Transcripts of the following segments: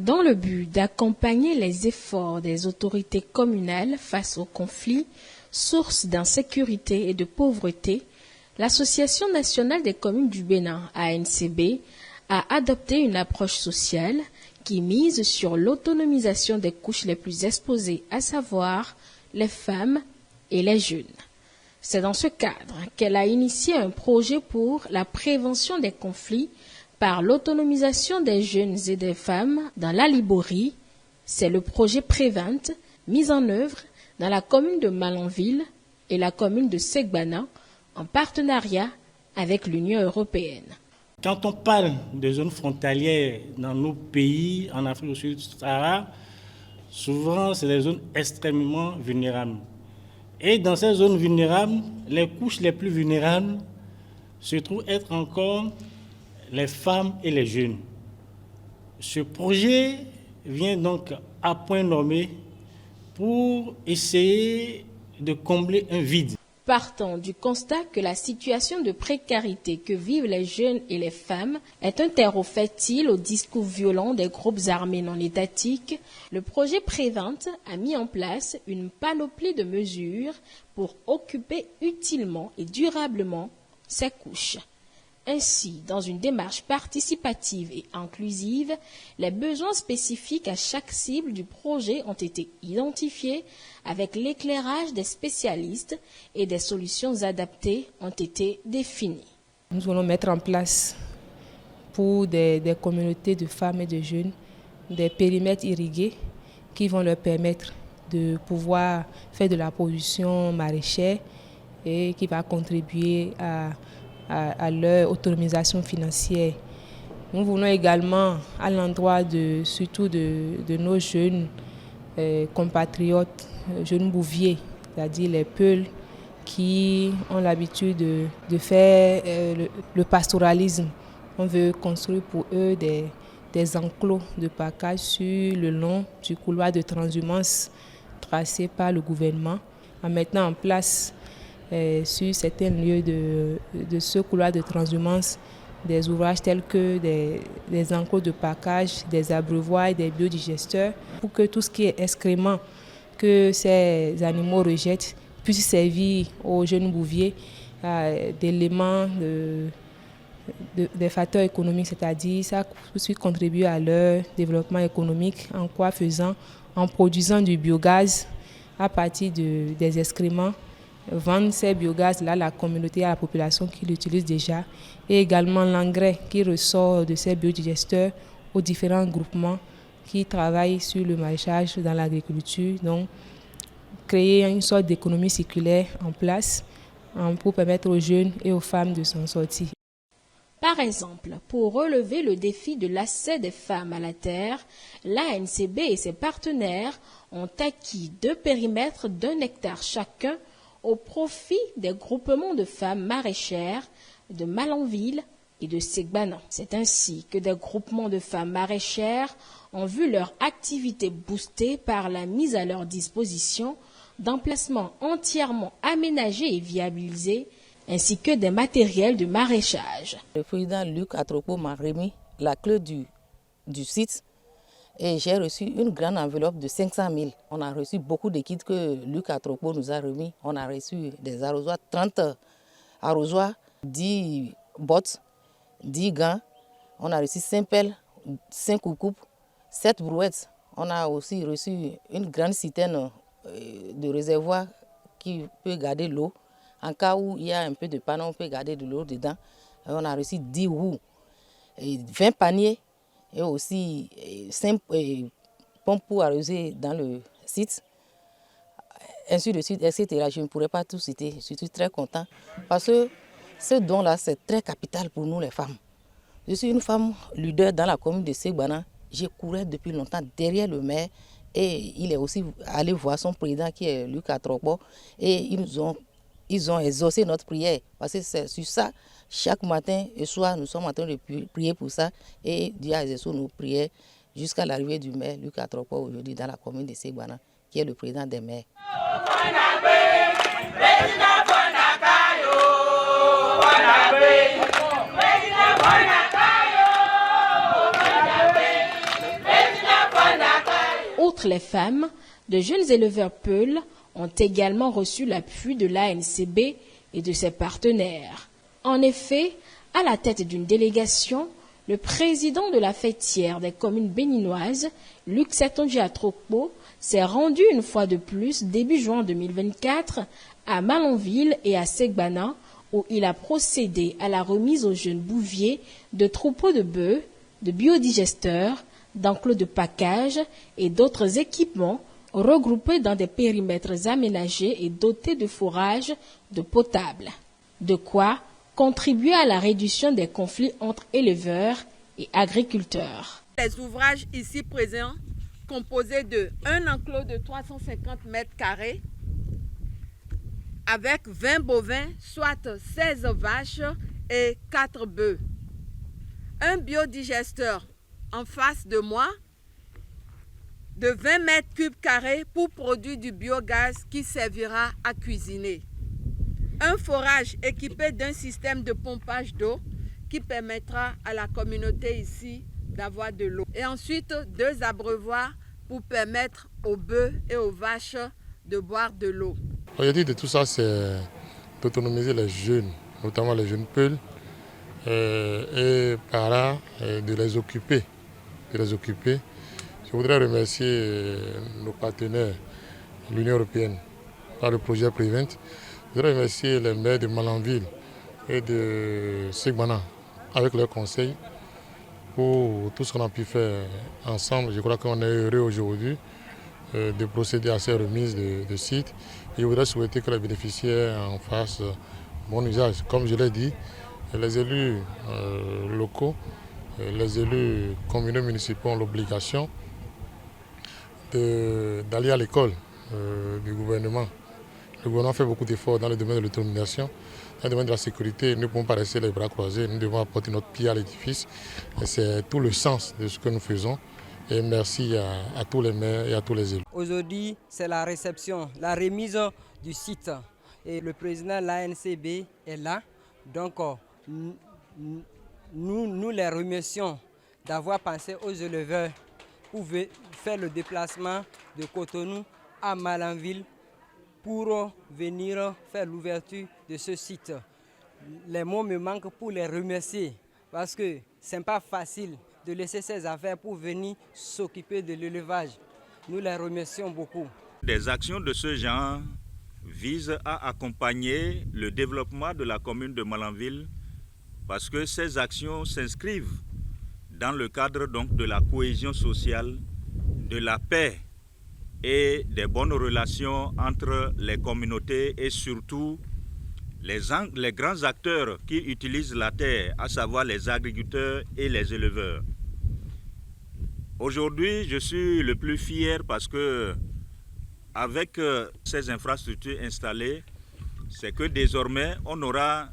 Dans le but d'accompagner les efforts des autorités communales face aux conflits, sources d'insécurité et de pauvreté, l'Association nationale des communes du Bénin, ANCB, a adopté une approche sociale qui mise sur l'autonomisation des couches les plus exposées, à savoir les femmes et les jeunes. C'est dans ce cadre qu'elle a initié un projet pour la prévention des conflits par l'autonomisation des jeunes et des femmes dans la Liborie. C'est le projet Prévent, mis en œuvre dans la commune de Malanville et la commune de Segbana, en partenariat avec l'Union européenne. Quand on parle des zones frontalières dans nos pays, en Afrique du Sud-Sahara, souvent c'est des zones extrêmement vulnérables. Et dans ces zones vulnérables, les couches les plus vulnérables se trouvent être encore les femmes et les jeunes. Ce projet vient donc à point nommé pour essayer de combler un vide. Partant du constat que la situation de précarité que vivent les jeunes et les femmes est un terreau fertile aux discours violents des groupes armés non étatiques, le projet Prévent a mis en place une panoplie de mesures pour occuper utilement et durablement ces couches. Ainsi, dans une démarche participative et inclusive, les besoins spécifiques à chaque cible du projet ont été identifiés avec l'éclairage des spécialistes et des solutions adaptées ont été définies. Nous allons mettre en place pour des communautés de femmes et de jeunes des périmètres irrigués qui vont leur permettre de pouvoir faire de la production maraîchère et qui va contribuer à leur autonomisation financière. Nous voulons également, à l'endroit surtout de nos jeunes compatriotes, jeunes bouviers, c'est-à-dire les Peuls, qui ont l'habitude de faire le pastoralisme. On veut construire pour eux des enclos de pacage sur le long du couloir de transhumance tracé par le gouvernement, en mettant en place sur certains lieux de ce couloir de transhumance des ouvrages tels que des enclos de pacage, des abreuvoirs et des biodigesteurs pour que tout ce qui est excrément que ces animaux rejettent puisse servir aux jeunes bouviers d'éléments des facteurs économiques, c'est-à-dire ça puisse contribuer à leur développement économique en produisant du biogaz à partir des excréments, vendre ces biogaz-là à la communauté, à la population qui l'utilise déjà, et également l'engrais qui ressort de ces biodigesteurs aux différents groupements qui travaillent sur le maraîchage dans l'agriculture. Donc, créer une sorte d'économie circulaire en place pour permettre aux jeunes et aux femmes de s'en sortir. Par exemple, pour relever le défi de l'accès des femmes à la terre, l'ANCB et ses partenaires ont acquis 2 périmètres d'1 hectare chacun au profit des groupements de femmes maraîchères de Malanville et de Segbana. C'est ainsi que des groupements de femmes maraîchères ont vu leur activité boostée par la mise à leur disposition d'emplacements entièrement aménagés et viabilisés, ainsi que des matériels de maraîchage. Le président Luc Atropo m'a remis la clé du site et j'ai reçu une grande enveloppe de 500 000. On a reçu beaucoup de kits que Luc Atropo nous a remis. On a reçu des arrosoirs, 30 arrosoirs, 10 bottes, 10 gants. On a reçu 5 pelles, 5 coupes, 7 brouettes. On a aussi reçu une grande citerne de réservoir qui peut garder l'eau. En cas où il y a un peu de panne, on peut garder de l'eau dedans. Et on a reçu 10 roues, 20 paniers et aussi 5 pompes pour arroser dans le site. Ainsi de suite, etc. Je ne pourrais pas tout citer. Je suis très content parce que ce don-là, c'est très capital pour nous les femmes. Je suis une femme leader dans la commune de Segbana. Je courais depuis longtemps derrière le maire et il est aussi allé voir son président qui est Luc Atropo et ils ont exaucé notre prière parce que c'est sur ça, chaque matin et soir, nous sommes en train de prier pour ça et Dieu a exaucé nos prières jusqu'à l'arrivée du maire Luc Atropo aujourd'hui dans la commune de Segbana, qui est le président des maires. Outre les femmes, de jeunes éleveurs peuls ont également reçu l'appui de l'ANCB et de ses partenaires. En effet, à la tête d'une délégation, le président de la fêtière des communes béninoises, Luc Setonji Atrokpo, s'est rendu une fois de plus début juin 2024 à Malanville et à Segbana, où il a procédé à la remise aux jeunes bouviers de troupeaux de bœufs, de biodigesteurs, d'enclos de package et d'autres équipements regroupés dans des périmètres aménagés et dotés de fourrage d'eau potable. De quoi contribuer à la réduction des conflits entre éleveurs et agriculteurs. Les ouvrages ici présents, composés de un enclos de 350 mètres carrés, avec 20 bovins, soit 16 vaches et 4 bœufs. Un biodigesteur en face de moi, de 20 mètres cubes carrés pour produire du biogaz qui servira à cuisiner. Un forage équipé d'un système de pompage d'eau qui permettra à la communauté ici d'avoir de l'eau. Et ensuite, 2 abreuvoirs pour permettre aux bœufs et aux vaches de boire de l'eau. L'objectif de tout ça, c'est d'autonomiser les jeunes, notamment les jeunes peuls, et par là, de les occuper. Je voudrais remercier nos partenaires, l'Union européenne, par le projet Prevent. Je voudrais remercier les maires de Malanville et de Segbana avec leurs conseils pour tout ce qu'on a pu faire ensemble. Je crois qu'on est heureux aujourd'hui de procéder à ces remises de sites. Et je voudrais souhaiter que les bénéficiaires en fassent bon usage. Comme je l'ai dit, les élus locaux, les élus communaux municipaux ont l'obligation d'aller à l'école du gouvernement. Le gouvernement fait beaucoup d'efforts dans le domaine de l'autonomisation, dans le domaine de la sécurité. Nous ne pouvons pas rester les bras croisés, nous devons apporter notre pied à l'édifice. C'est tout le sens de ce que nous faisons. Et merci à tous les maires et à tous les élus. Aujourd'hui, c'est la réception, la remise du site. Et le président de l'ANCB est là. Donc, nous les remercions d'avoir pensé aux éleveurs pour faire le déplacement de Cotonou à Malanville pour venir faire l'ouverture de ce site. Les mots me manquent pour les remercier parce que ce n'est pas facile de laisser ses affaires pour venir s'occuper de l'élevage. Nous les remercions beaucoup. Des actions de ce genre visent à accompagner le développement de la commune de Malanville parce que ces actions s'inscrivent dans le cadre donc de la cohésion sociale, de la paix et des bonnes relations entre les communautés et surtout les grands acteurs qui utilisent la terre, à savoir les agriculteurs et les éleveurs. Aujourd'hui, je suis le plus fier parce que avec ces infrastructures installées, c'est que désormais on aura,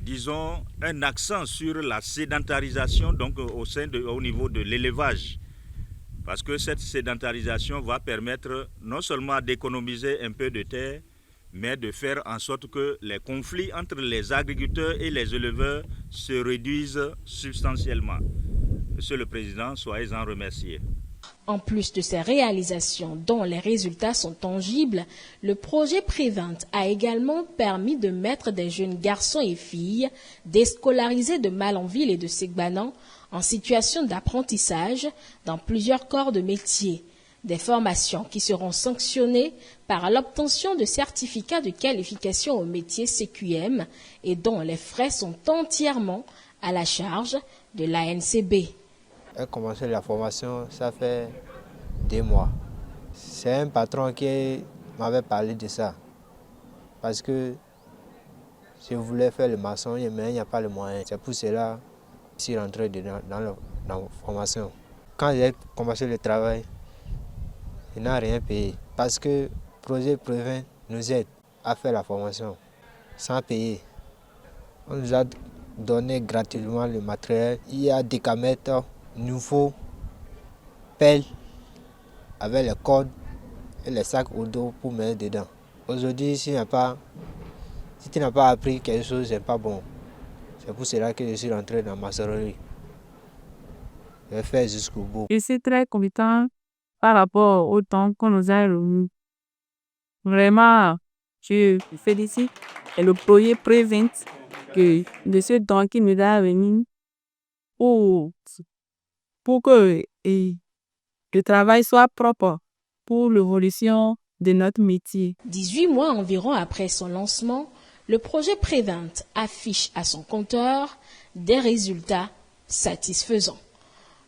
disons, un accent sur la sédentarisation donc au niveau de l'élevage. Parce que cette sédentarisation va permettre non seulement d'économiser un peu de terre, mais de faire en sorte que les conflits entre les agriculteurs et les éleveurs se réduisent substantiellement. Monsieur le Président, soyez-en remercié. En plus de ces réalisations dont les résultats sont tangibles, le projet Prevent a également permis de mettre des jeunes garçons et filles déscolarisés de Malanville et de Segbana en situation d'apprentissage dans plusieurs corps de métier. Des formations qui seront sanctionnées par l'obtention de certificats de qualification au métier CQM et dont les frais sont entièrement à la charge de l'ANCB. J'ai commencé la formation, ça fait 2 mois. C'est un patron qui m'avait parlé de ça. Parce que je voulais faire le maçon, mais il n'y a pas le moyen. C'est pour cela que je suis rentré dans la formation. Quand j'ai commencé le travail, il n'a rien payé. Parce que le projet Prevent nous aide à faire la formation sans payer. On nous a donné gratuitement le matériel. Il y a des camètres nouveaux, pelles avec les cordes et les sacs au dos pour mettre dedans. Aujourd'hui, si tu n'as pas appris quelque chose, ce n'est pas bon. C'est pour cela que je suis rentré dans ma maçonnerie. Je vais faire jusqu'au bout. Je suis très content par rapport au temps qu'on nous a remis. Vraiment, je félicite le projet Prévent de ce temps qui nous a remis pour, pour que le travail soit propre pour l'évolution de notre métier. 18 mois environ après son lancement, le projet Prévent affiche à son compteur des résultats satisfaisants.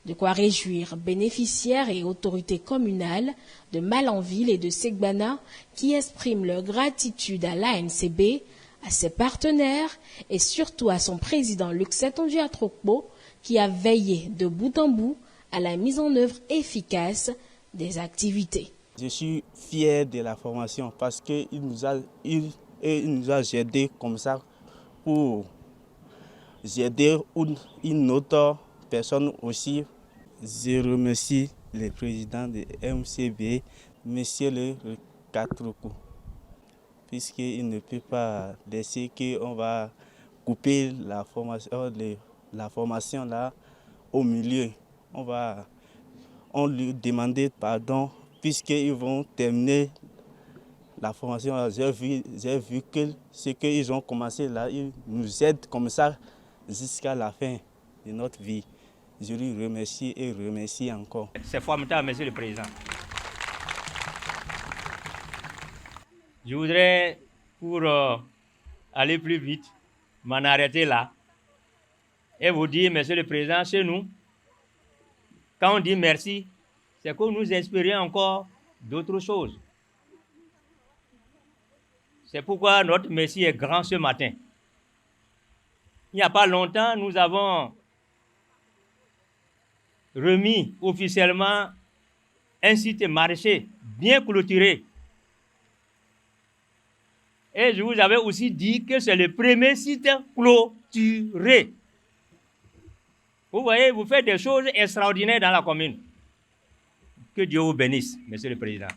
De quoi réjouir bénéficiaires et autorités communales de Malanville et de Segbana qui expriment leur gratitude à l'ANCB, à ses partenaires et surtout à son président Luc Setonji Atrokpo qui a veillé de bout en bout à la mise en œuvre efficace des activités. Je suis fier de la formation parce qu'il nous a aidés comme ça pour aider une autre personne aussi. Je remercie le président de MCB, M. le Katroko, puisqu'il ne peut pas laisser qu'on va couper la formation là au milieu. On lui demandait pardon puisqu'ils vont terminer la formation. J'ai vu que ce qu'ils ont commencé là, ils nous aident comme ça jusqu'à la fin de notre vie. Je lui remercie et remercie encore. C'est formidable, Monsieur le Président. Je voudrais, pour aller plus vite, m'en arrêter là et vous dire, Monsieur le Président, chez nous, quand on dit merci, c'est que nous espérions encore d'autres choses. C'est pourquoi notre merci est grand ce matin. Il n'y a pas longtemps, nous avons remis officiellement un site marché bien clôturé. Et je vous avais aussi dit que c'est le premier site clôturé. Vous voyez, vous faites des choses extraordinaires dans la commune. Que Dieu vous bénisse, Monsieur le Président.